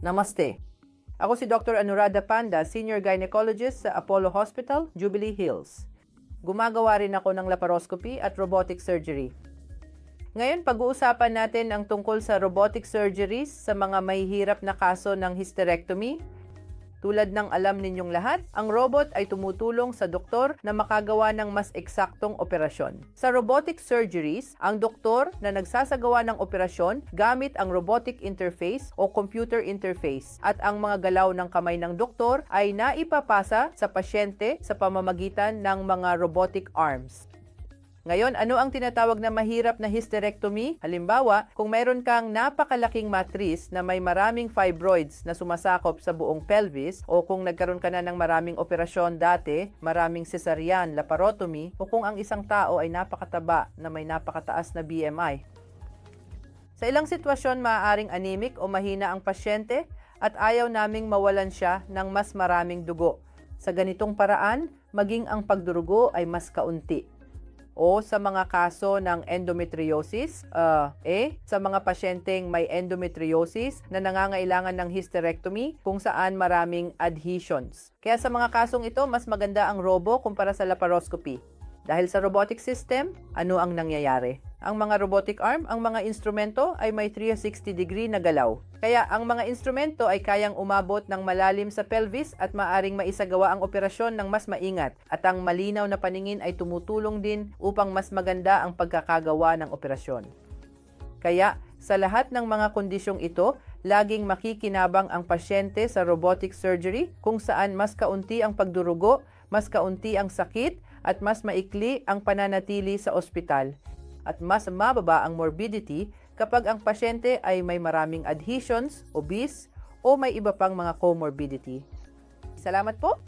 Namaste. Ako si Dr. Anuradha Panda, Senior Gynecologist sa Apollo Hospital, Jubilee Hills. Gumagawa rin ako ng laparoscopy at robotic surgery. Ngayon, pag-uusapan natin ang tungkol sa robotic surgeries sa mga mahihirap na kaso ng hysterectomy. Tulad ng alam ninyong lahat, ang robot ay tumutulong sa doktor na makagawa ng mas eksaktong operasyon. Sa robotic surgeries, ang doktor na nagsasagawa ng operasyon gamit ang robotic interface o computer interface at ang mga galaw ng kamay ng doktor ay naipapasa sa pasyente sa pamamagitan ng mga robotic arms. Ngayon, ano ang tinatawag na mahirap na hysterectomy? Halimbawa, kung mayroon kang napakalaking matris na may maraming fibroids na sumasakop sa buong pelvis, o kung nagkaroon ka na ng maraming operasyon dati, maraming cesarean, laparotomy, o kung ang isang tao ay napakataba na may napakataas na BMI. Sa ilang sitwasyon, maaaring anemic o mahina ang pasyente at ayaw naming mawalan siya ng mas maraming dugo. Sa ganitong paraan, maging ang pagdurugo ay mas kaunti. O sa mga kaso ng endometriosis, sa mga pasyenteng may endometriosis na nangangailangan ng hysterectomy kung saan maraming adhesions. Kaya sa mga kasong ito, mas maganda ang robo kumpara sa laparoscopy. Dahil sa robotic system, ano ang nangyayari? Ang mga robotic arm, ang mga instrumento ay may 360-degree na galaw. Kaya ang mga instrumento ay kayang umabot ng malalim sa pelvis at maaring maisagawa ang operasyon ng mas maingat. At ang malinaw na paningin ay tumutulong din upang mas maganda ang pagkakagawa ng operasyon. Kaya sa lahat ng mga kondisyong ito, laging makikinabang ang pasyente sa robotic surgery kung saan mas kaunti ang pagdurugo, mas kaunti ang sakit, at mas maikli ang pananatili sa ospital. At mas mababa ang morbidity kapag ang pasyente ay may maraming adhesions, obese, o may iba pang mga comorbidity. Salamat po!